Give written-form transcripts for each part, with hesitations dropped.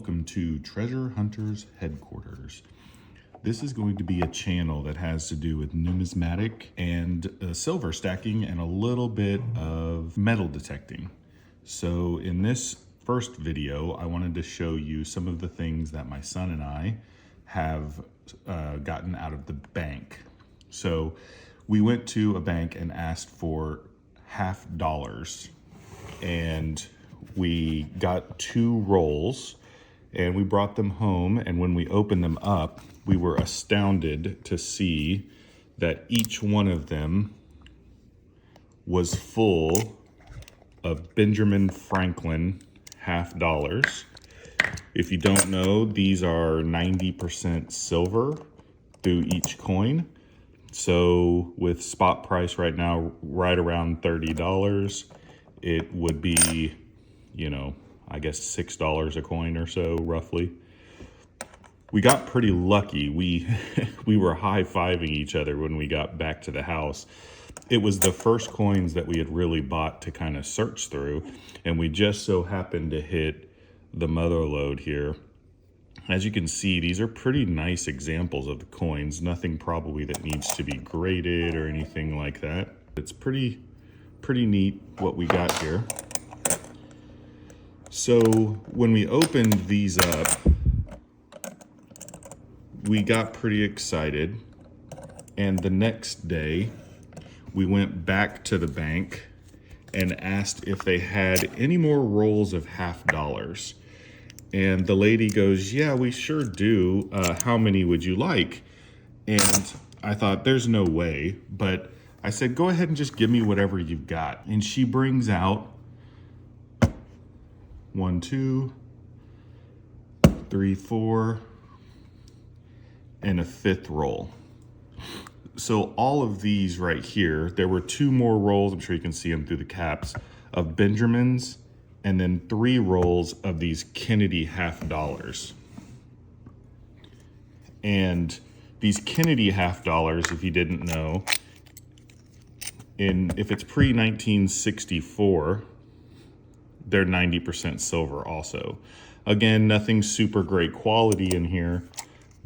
welcome to Treasure Hunters Headquarters. This is going to be a channel that has to do with numismatic and silver stacking and a little bit of metal detecting. So in this first video, I wanted to show you some of the things that my son and I have gotten out of the bank. So we went to a bank and asked for $50, and we got 2 rolls and we brought them home, and when we opened them up, we were astounded to see that each one of them was full of Benjamin Franklin $50. If you don't know, these are 90% silver through each coin. So with spot price right now, right around $30, it would be, I guess $6 a coin or so, roughly. We got pretty lucky. We were high-fiving each other when we got back to the house. It was the first coins that we had really bought to kind of search through, and we just so happened to hit the mother lode here. As you can see, these are pretty nice examples of the coins. Nothing probably that needs to be graded or anything like that. It's pretty neat what we got here. So when we opened these up, we got pretty excited, and the next day we went back to the bank and asked if they had any more rolls of $50. And the lady goes, "Yeah, we sure do. How many would you like?" And I thought, there's no way, but I said, go ahead and just give me whatever you've got. And she brings out 1, 2, 3, 4, and a 5th roll. So all of these right here, there were 2 more rolls, I'm sure you can see them through the caps, of Benjamins, and then 3 rolls of these Kennedy $50. And these Kennedy $50, if you didn't know, if it's pre-1964, they're 90% silver also. Again, nothing super great quality in here,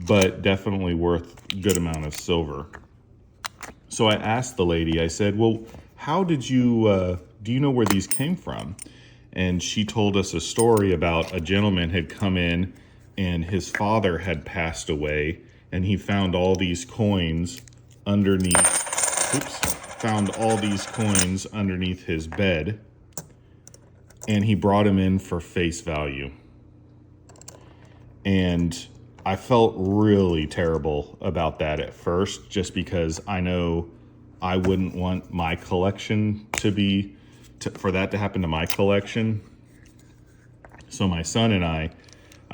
but definitely worth a good amount of silver. So I asked the lady, I said, well, how did you, do you know where these came from? And she told us a story about a gentleman had come in and his father had passed away, and he found all these coins underneath, his bed, and he brought them in for face value. And I felt really terrible about that at first, just because I know I wouldn't want my collection for that to happen to my collection. So my son and I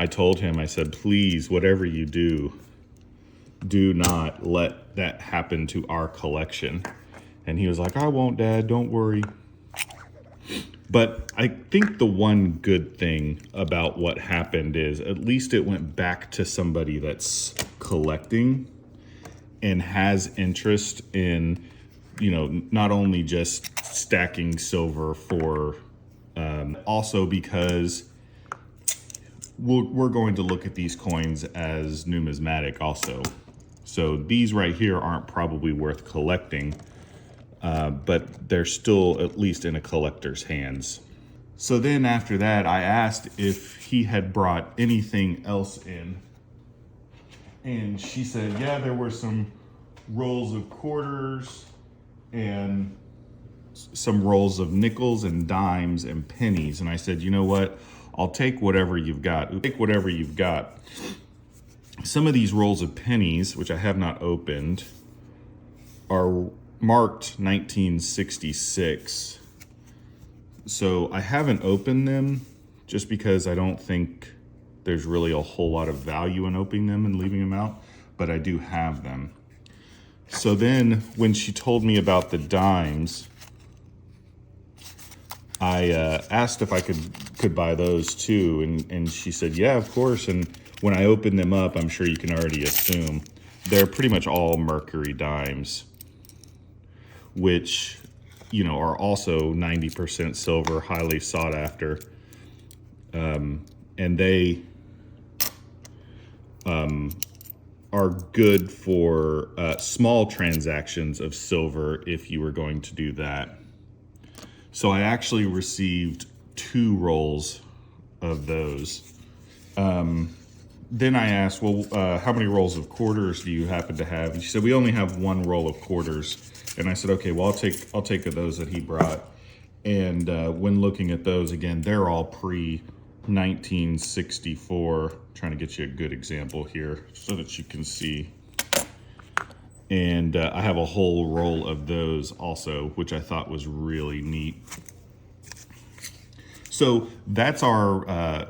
told him, I said, please, whatever you do not let that happen to our collection. And he was like, I won't, Dad, don't worry. But I think the one good thing about what happened is at least it went back to somebody that's collecting and has interest in, not only just stacking silver for, also because we're going to look at these coins as numismatic also. So these right here aren't probably worth collecting, but they're still at least in a collector's hands. So then after that, I asked if he had brought anything else in, and she said, yeah, there were some rolls of quarters and some rolls of nickels and dimes and pennies. And I said, you know what? I'll take whatever you've got. Some of these rolls of pennies, which I have not opened, are marked 1966. So I haven't opened them just because I don't think there's really a whole lot of value in opening them and leaving them out, but I do have them. So then when she told me about the dimes, I asked if I could buy those too, and she said, yeah, of course. And when I opened them up, I'm sure you can already assume they're pretty much all Mercury dimes, which, are also 90% silver, highly sought after. And they are good for small transactions of silver if you were going to do that. So I actually received 2 rolls of those. Then I asked, well, how many rolls of quarters do you happen to have? And she said, we only have 1 roll of quarters. And I said, okay, well, I'll take those that he brought. And when looking at those, again, they're all pre-1964. Trying to get you a good example here so that you can see. And I have a whole roll of those also, which I thought was really neat. So that's our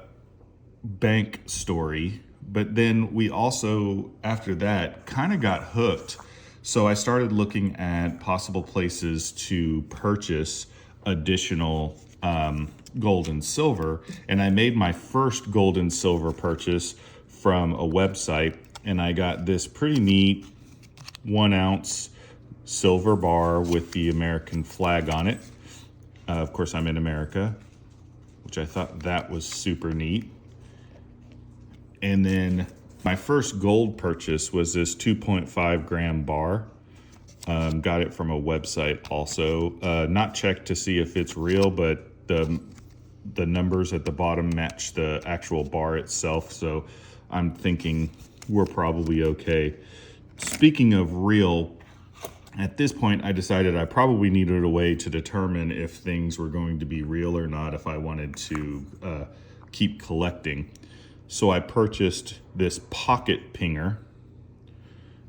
bank story. But then we also, after that, kind of got hooked. So I started looking at possible places to purchase additional gold and silver. And I made my first gold and silver purchase from a website. And I got this pretty neat 1 ounce silver bar with the American flag on it. Of course, I'm in America, which I thought that was super neat. And then my first gold purchase was this 2.5 gram bar. Got it from a website also. Not checked to see if it's real, but the numbers at the bottom match the actual bar itself. So I'm thinking we're probably okay. Speaking of real, at this point I decided I probably needed a way to determine if things were going to be real or not if I wanted to keep collecting. So I purchased this pocket pinger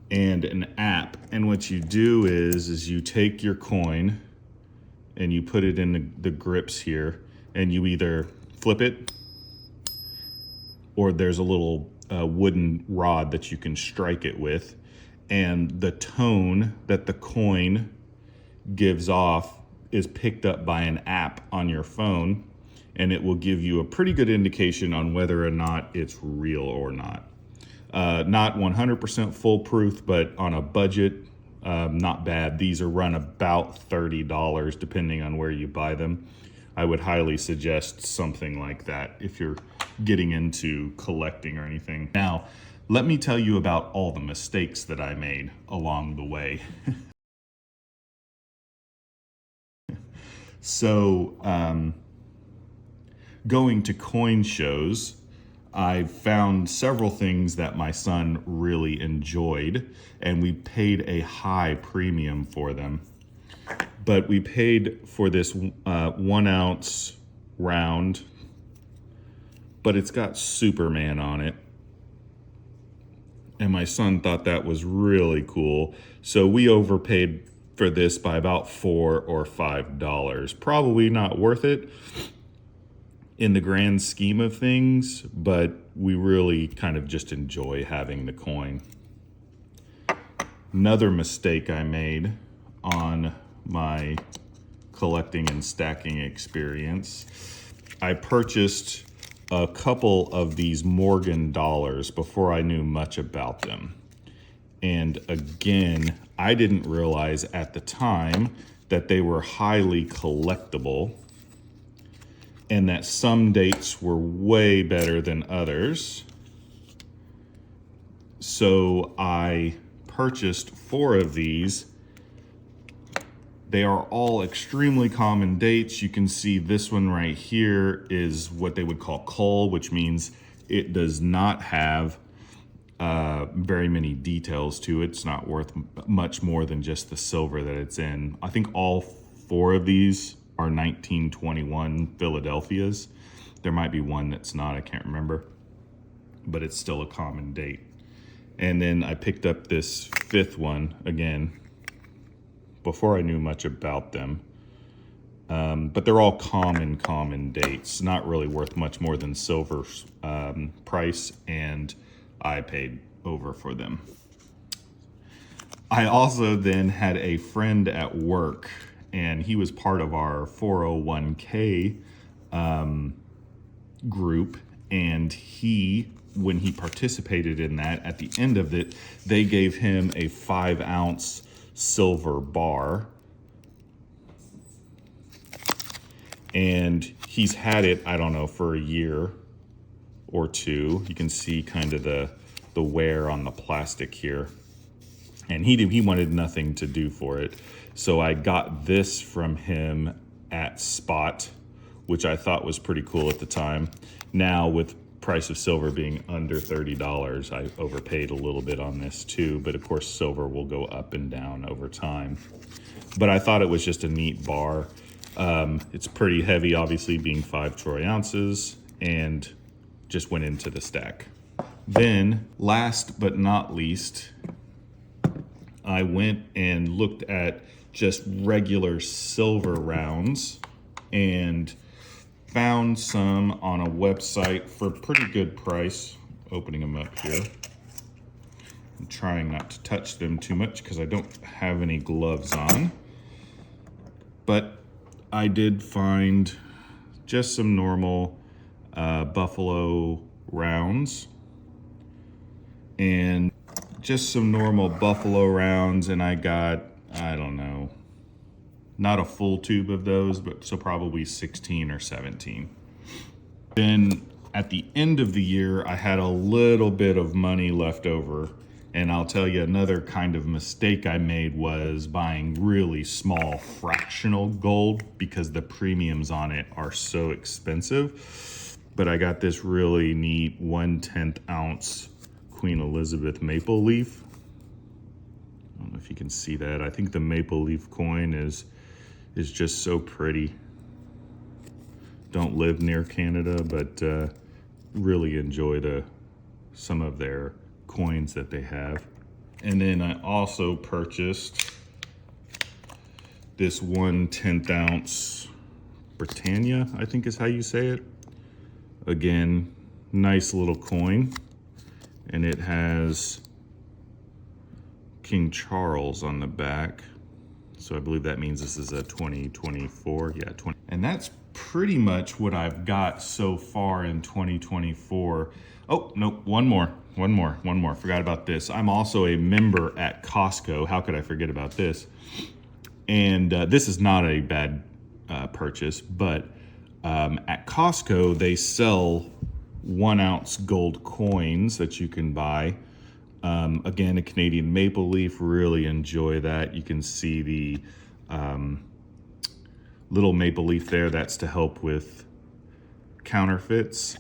and an app. And what you do is you take your coin and you put it in the grips here, and you either flip it or there's a little wooden rod that you can strike it with. And the tone that the coin gives off is picked up by an app on your phone, and it will give you a pretty good indication on whether or not it's real or not. Not 100% foolproof, but on a budget, not bad. These are run about $30 depending on where you buy them. I would highly suggest something like that if you're getting into collecting or anything. Now, let me tell you about all the mistakes that I made along the way. So, going to coin shows, I found several things that my son really enjoyed, and we paid a high premium for them. But we paid for this 1 ounce round, but it's got Superman on it. And my son thought that was really cool. So we overpaid for this by about $4 or $5. Probably not worth it in the grand scheme of things, but we really kind of just enjoy having the coin. Another mistake I made on my collecting and stacking experience, I purchased a couple of these Morgan dollars before I knew much about them. And again, I didn't realize at the time that they were highly collectible and that some dates were way better than others. So I purchased 4 of these. They are all extremely common dates. You can see this one right here is what they would call cull, which means it does not have very many details to it. It's not worth much more than just the silver that it's in. I think all 4 of these are 1921 Philadelphias. There might be one that's not, I can't remember, but it's still a common date. And then I picked up this 5th one again before I knew much about them. But they're all common dates, not really worth much more than silver's price, and I paid over for them. I also then had a friend at work, and he was part of our 401k group, and when he participated in that, at the end of it, they gave him a 5 ounce silver bar, and he's had it, I don't know, for a year or 2. You can see kind of the the wear on the plastic here. And he wanted nothing to do for it. So I got this from him at Spot, which I thought was pretty cool at the time. Now with price of silver being under $30, I overpaid a little bit on this too, but of course silver will go up and down over time. But I thought it was just a neat bar. It's pretty heavy, obviously being 5 troy ounces, and just went into the stack. Then last but not least, I went and looked at just regular silver rounds and found some on a website for a pretty good price. Opening them up here. I'm trying not to touch them too much because I don't have any gloves on. But I did find just some normal Buffalo rounds. And just some normal Buffalo rounds, and I got, I don't know, not a full tube of those, but so probably 16 or 17. Then at the end of the year, I had a little bit of money left over, and I'll tell you another kind of mistake I made was buying really small fractional gold because the premiums on it are so expensive. But I got this really neat 1/10 ounce Queen Elizabeth maple leaf. I don't know if you can see that. I think the maple leaf coin is just so pretty. Don't live near Canada, but really enjoy some of their coins that they have. And then I also purchased this 1/10 ounce Britannia, I think is how you say it. Again, nice little coin. And it has King Charles on the back. So I believe that means this is a 2024. Yeah, 20. And that's pretty much what I've got so far in 2024. Oh, nope, one more. Forgot about this. I'm also a member at Costco. How could I forget about this? And this is not a bad purchase, but at Costco, they sell 1 ounce gold coins that you can buy. Again, a Canadian maple leaf, really enjoy that. You can see the little maple leaf there. That's to help with counterfeits.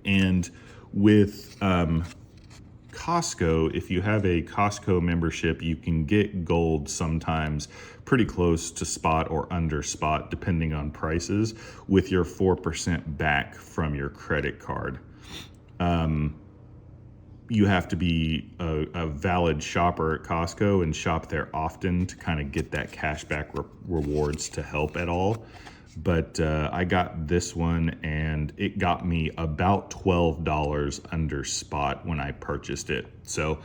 And with Costco, if you have a Costco membership, you can get gold sometimes pretty close to spot or under spot, depending on prices, with your 4% back from your credit card. You have to be a valid shopper at Costco and shop there often to kind of get that cashback rewards to help at all. But I got this one and it got me about $12 under spot when I purchased it. So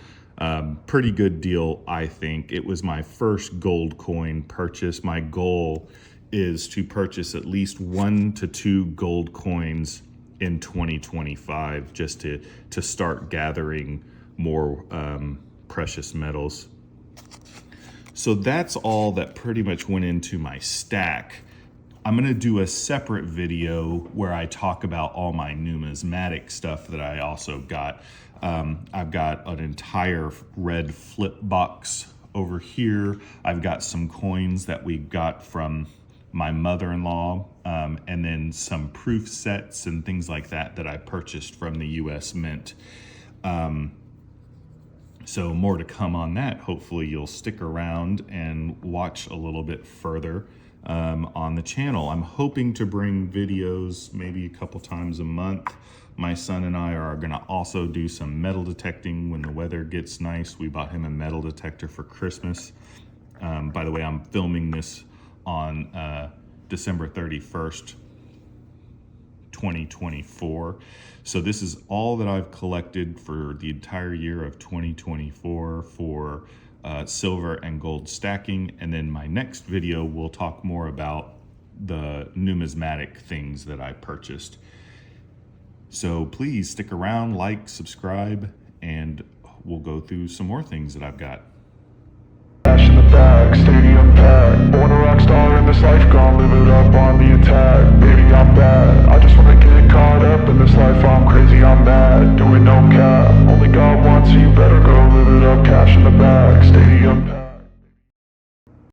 pretty good deal, I think. It was my first gold coin purchase. My goal is to purchase at least 1 to 2 gold coins in 2025 just to start gathering more precious metals. So that's all that pretty much went into my stack. I'm gonna do a separate video where I talk about all my numismatic stuff that I also got. I've got an entire red flip box over here. I've got some coins that we got from my mother-in-law, and then some proof sets and things like that that I purchased from the US Mint. So more to come on that. Hopefully you'll stick around and watch a little bit further on the channel. I'm hoping to bring videos maybe a couple times a month. My son and I are gonna also do some metal detecting when the weather gets nice. We bought him a metal detector for Christmas. By the way, I'm filming this on December 31st, 2024. So this is all that I've collected for the entire year of 2024 for silver and gold stacking. And then my next video will talk more about the numismatic things that I purchased. So please stick around, like, subscribe, and we'll go through some more things that I've got. Cash in the bag, stadium packed. Born a rock star in this life, gone live it up on the attack. Baby, I'm bad. I just wanna get caught up in this life. I'm crazy, I'm mad. Doing no cap. Only God cash in the bag, stadium packed.